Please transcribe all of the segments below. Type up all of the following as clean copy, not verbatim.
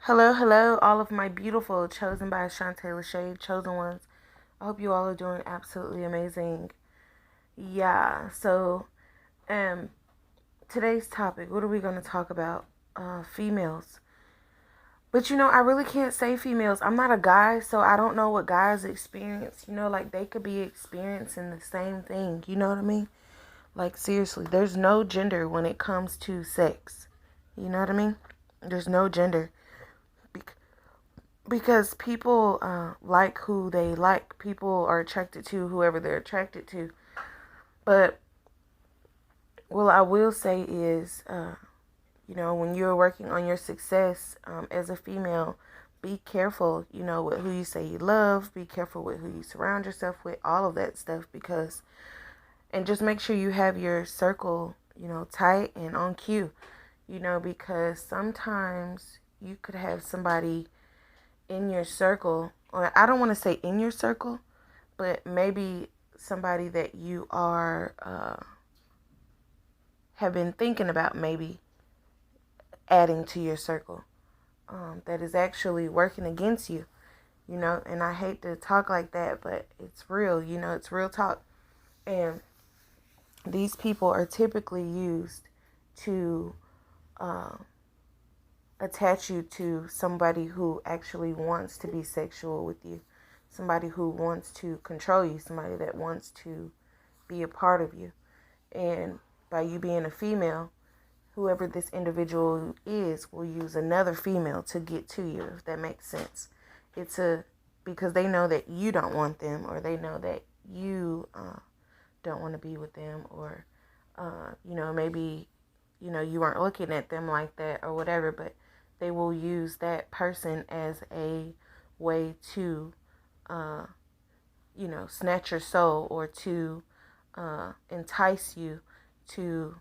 Hello, hello, all of my beautiful, chosen by Shantae LeChey, chosen ones. I hope you all are doing absolutely amazing. Yeah, so um, today's topic, what are we going to talk about? Females. But I really can't say females. I'm not a guy, so I don't know what guys experience. Like they could be experiencing the same thing. You know what I mean? Like, seriously, there's no gender when it comes to sex. You know what I mean? There's no gender. Because people like who they like. People are attracted to whoever they're attracted to. But what I will say is, when you're working on your success as a female, be careful, with who you say you love. Be careful with who you surround yourself with, all of that stuff. And just make sure you have your circle, tight and on cue, because sometimes you could have somebody in your circle, or I don't want to say in your circle, but maybe somebody that you are have been thinking about maybe adding to your circle, that is actually working against you, and I hate to talk like that, but it's real, it's real talk. And these people are typically used to uh, attach you to somebody who actually wants to be sexual with you, somebody who wants to control you, somebody that wants to be a part of you. And by you being a female, whoever this individual is will use another female to get to you, if that makes sense. Because they know that you don't want them, or they know that you don't want to be with them, or maybe you weren't looking at them like that or whatever, but they will use that person as a way to snatch your soul, or to entice you to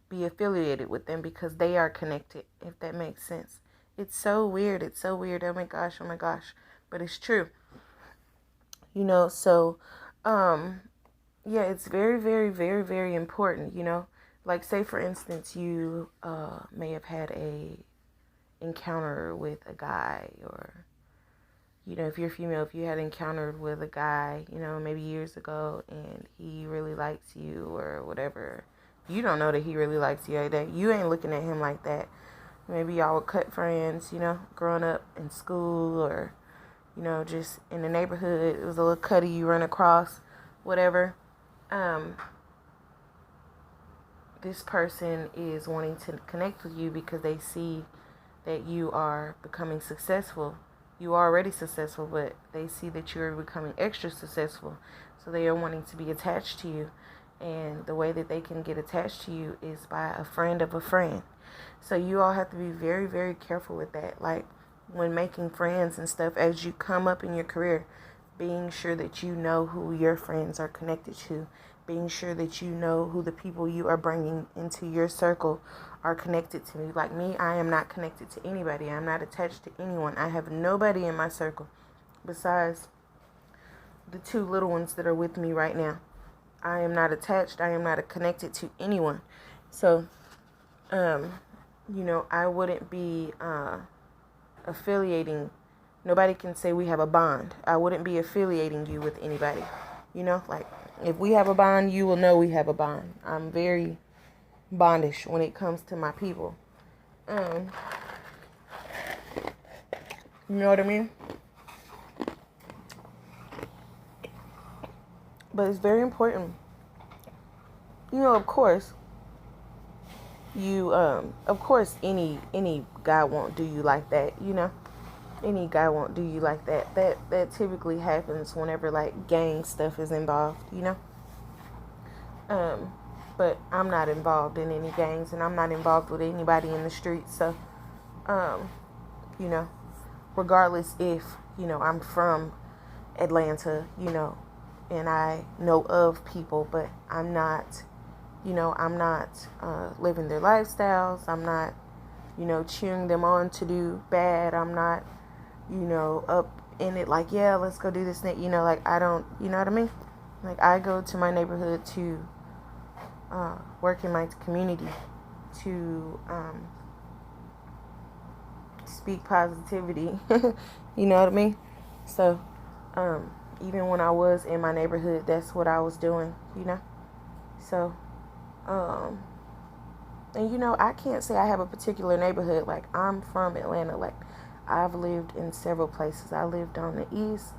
be affiliated with them, because they are connected, if that makes sense. It's so weird. It's so weird. Oh my gosh. Oh my gosh. But it's true. So yeah, it's very, very, very, very important, Like, say, for instance, you may have had a encounter with a guy, or, if you're female, if you had encountered with a guy, maybe years ago, and he really likes you or whatever. You don't know that he really likes you like that. You ain't looking at him like that. Maybe y'all were cut friends, growing up in school, or, just in the neighborhood. It was a little cutty you run across, whatever. Um, this person is wanting to connect with you because they see that you are becoming successful. You are already successful, but they see that you are becoming extra successful. So they are wanting to be attached to you. And the way that they can get attached to you is by a friend of a friend. So you all have to be very, very careful with that. Like, when making friends and stuff, as you come up in your career, being sure that you know who your friends are connected to, being sure that you know who the people you are bringing into your circle are connected to. Like me, I am not connected to anybody. I'm not attached to anyone. I have nobody in my circle besides the two little ones that are with me right now. I am not attached. I am not connected to anyone. So, I wouldn't be affiliating. Nobody can say we have a bond. I wouldn't be affiliating you with anybody. Like, if we have a bond, you will know we have a bond. I'm very bondish when it comes to my people. You know what I mean? But it's very important. Of course, any guy won't do you like that. Any guy won't do you like that. That typically happens whenever, like, gang stuff is involved. But I'm not involved in any gangs, and I'm not involved with anybody in the streets. So, you know, regardless if, I'm from Atlanta, and I know of people, but I'm not living their lifestyles. I'm not, cheering them on to do bad. I'm not, up in it like, yeah, let's go do this thing. Like, I don't, you know what I mean? Like, I go to my neighborhood to work in my community, to speak positivity. You know what I mean? So, even when I was in my neighborhood, that's what I was doing, you know? So, and you know, I can't say I have a particular neighborhood. Like, I'm from Atlanta. Like, I've lived in several places. I lived on the east,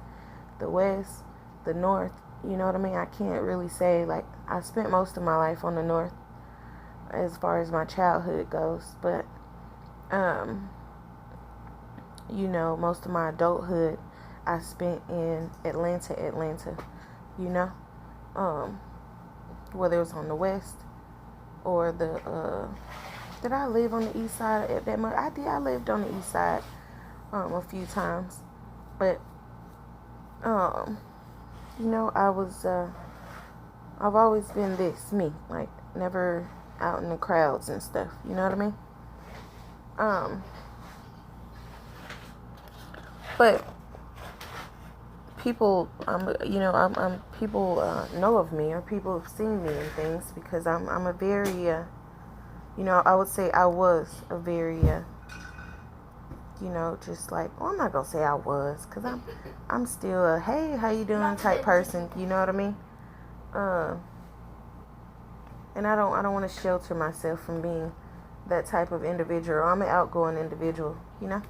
the west, the north. You know what I mean? I can't really say, like, I spent most of my life on the north as far as my childhood goes. But, you know, most of my adulthood I spent in Atlanta, you know? Whether it was on the west or did I live on the east side at that much? I lived on the east side a few times. But, you know, I've always been me, like, never out in the crowds and stuff, you know what I mean? But people, people know of me, or people have seen me and things, because I'm a very, you know, I would say I was a very, you know, just like, well, I'm not gonna say I was, cause I'm still a hey, how you doing type person, you know what I mean? And I don't want to shelter myself from being that type of individual. I'm an outgoing individual, you know?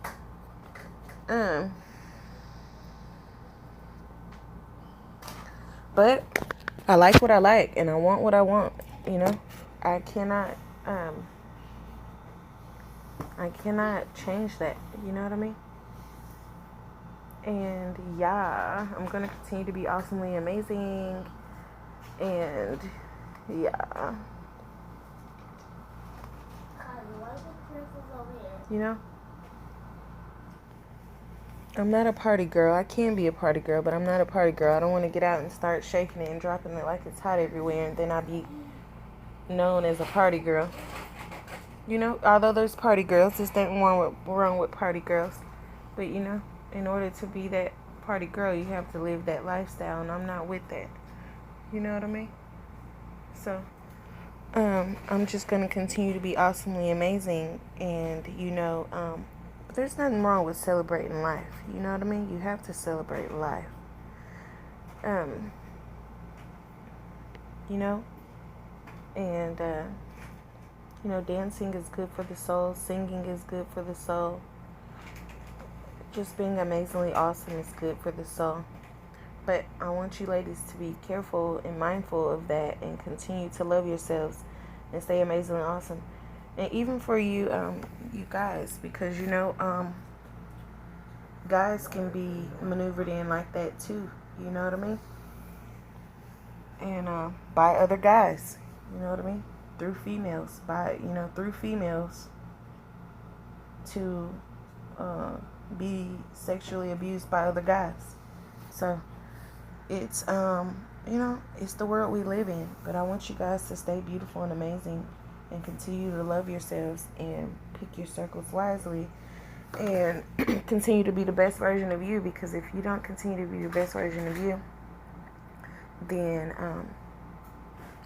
But I like what I like, and I want what I want, you know? I cannot change that, you know what I mean? And yeah, I'm going to continue to be awesomely amazing, and yeah. You know? I'm not a party girl. I can be a party girl, but I'm not a party girl. I don't want to get out and start shaking it and dropping it like it's hot everywhere, and then I'll be known as a party girl. You know, although there's party girls, there's nothing wrong with party girls. But, you know, in order to be that party girl, you have to live that lifestyle, and I'm not with that. You know what I mean? So, I'm just going to continue to be awesomely amazing, and, you know, there's nothing wrong with celebrating life. You know what I mean? You have to celebrate life. You know? And, you know, dancing is good for the soul. Singing is good for the soul. Just being amazingly awesome is good for the soul. But I want you ladies to be careful and mindful of that, and continue to love yourselves and stay amazingly awesome. And even for you, you guys, because, you know, guys can be maneuvered in like that too. You know what I mean? And by other guys. You know what I mean? Through females. Through females to be sexually abused by other guys. So it's you know, it's the world we live in. But I want you guys to stay beautiful and amazing, and continue to love yourselves, and pick your circles wisely, and continue to be the best version of you. Because if you don't continue to be the best version of you, then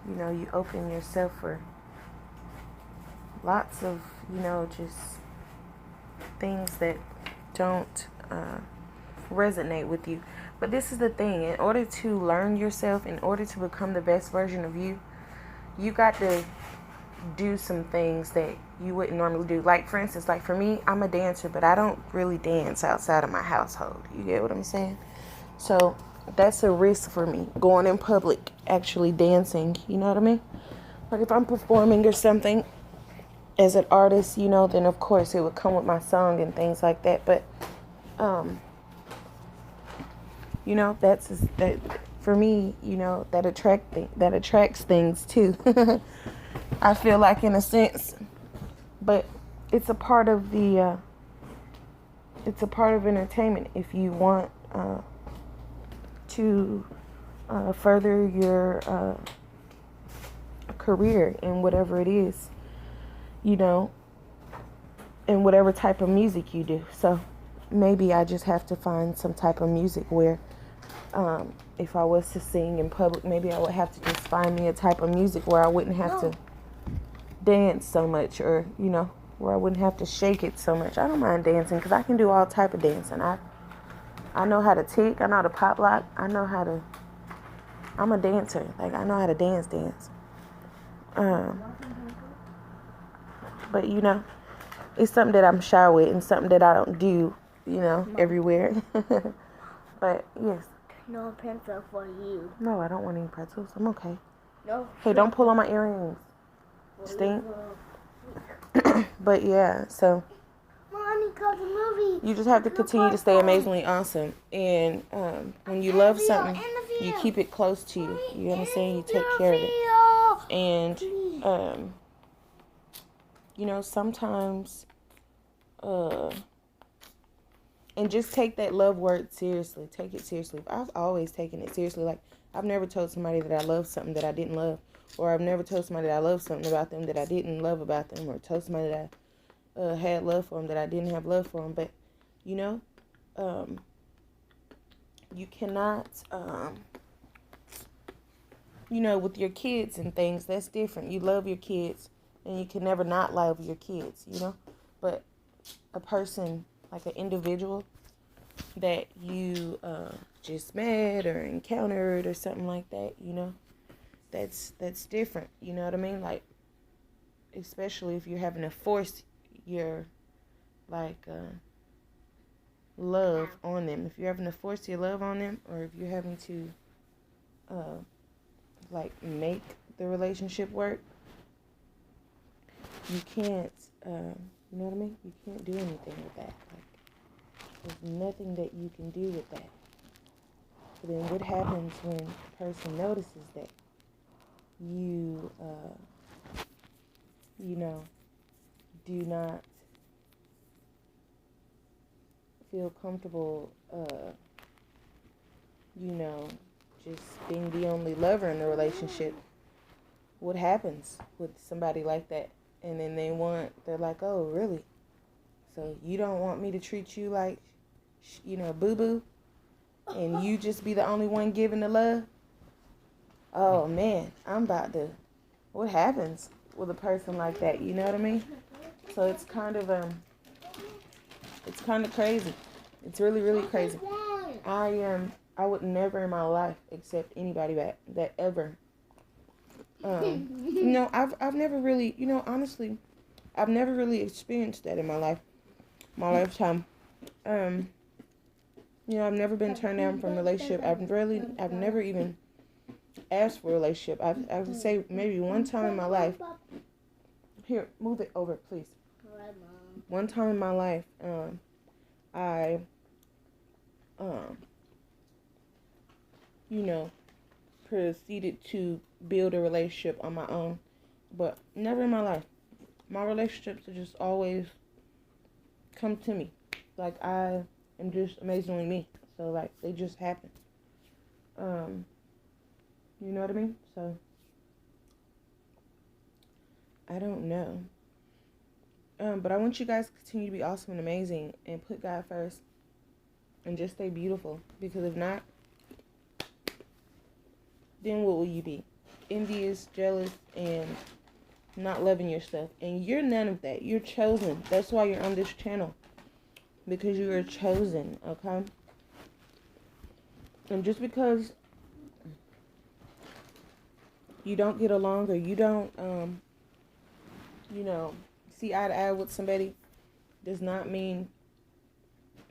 you know, you open yourself for lots of, you know, just things that don't resonate with you. But this is the thing: in order to learn yourself, in order to become the best version of you, you got to do some things that you wouldn't normally do. Like, for instance, like for me, I'm a dancer, but I don't really dance outside of my household. You get what I'm saying? So that's a risk for me, going in public, actually dancing. You know what I mean? Like, if I'm performing or something as an artist, you know, then of course it would come with my song and things like that. But you know, that for me, you know, that attracts things too. I feel like, in a sense. But it's a part of the it's a part of entertainment. If you want to further your career in whatever it is, you know, in whatever type of music you do. So maybe I just have to find some type of music where if I was to sing in public, maybe I would have to just find me a type of music where I wouldn't have to dance so much, or, you know, where I wouldn't have to shake it so much. I don't mind dancing because I can do all type of dancing. I know how to tick. I know how to pop lock. I'm a dancer. Like, I know how to dance. But, you know, it's something that I'm shy with and something that I don't do, you know, everywhere. But, yes. No pencil for you. No, I don't want any pretzels. I'm okay. No. Hey, don't pull on my earrings. Stink. But, yeah, so. Mommy, call the movie. You just have to continue to stay amazingly awesome. And when you love something, you keep it close to you. You understand? You take care of it. And, you know, sometimes, and just take that love word seriously. Take it seriously. I've always taken it seriously. Like, I've never told somebody that I love something that I didn't love. Or I've never told somebody that I love something about them that I didn't love about them. Or told somebody that I had love for them that I didn't have love for them. But, you know, you cannot, you know, with your kids and things, that's different. You love your kids, and you can never not love your kids, you know. But a person, like an individual that you just met or encountered or something like that, you know, that's different. You know what I mean? Like, especially if you're having to force your, like, love on them. If you're having to force your love on them, or if you're having to like make the relationship work, you can't you know what I mean? You can't do anything with that. Like, there's nothing that you can do with that. But then what happens when a person notices that you you know, do not feel comfortable you know, just being the only lover in the relationship? What happens with somebody like that? And then they're like, oh, really? So you don't want me to treat you like, you know, boo-boo? And you just be the only one giving the love? Oh, man, what happens with a person like that? You know what I mean? So it's kind of crazy. It's really, really crazy. I would never in my life accept anybody back that ever. You know, I've never really, you know, honestly, I've never really experienced that in my lifetime. You know, I've never been turned down from a relationship. I've never even asked for a relationship. I would say maybe one time in my life. Here, move it over, please. Alright, Mom. One time in my life, I, you know, proceeded to build a relationship on my own, but never in my life. My relationships have just always come to me. Like, I am just amazingly me. So, like, they just happen. You know what I mean? So, I don't know. But I want you guys to continue to be awesome and amazing and put God first and just stay beautiful. Because if not, then what will you be? Envious, jealous, and not loving your stuff. And you're none of that. You're chosen. That's why you're on this channel. Because you are chosen, okay? And just because you don't get along or you don't, you know, see eye to eye with somebody does not mean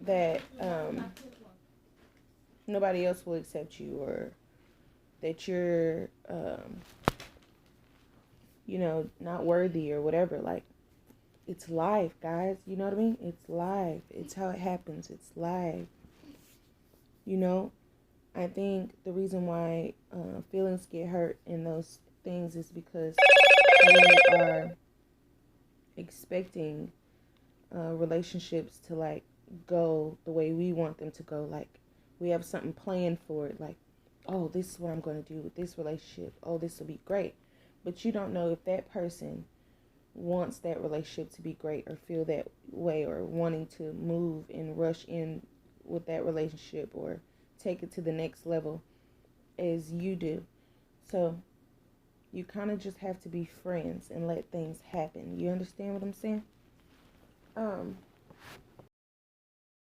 that nobody else will accept you or that you're, you know, not worthy or whatever. Like, it's life, guys. You know what I mean? It's life. It's how it happens. It's life. You know, I think the reason why feelings get hurt in those things is because we are expecting relationships to, like, go the way we want them to go. Like, we have something planned for it. Like, oh, this is what I'm going to do with this relationship. Oh, this will be great. But you don't know if that person wants that relationship to be great or feel that way or wanting to move and rush in with that relationship or take it to the next level as you do. So you kind of just have to be friends and let things happen. You understand what I'm saying? Um,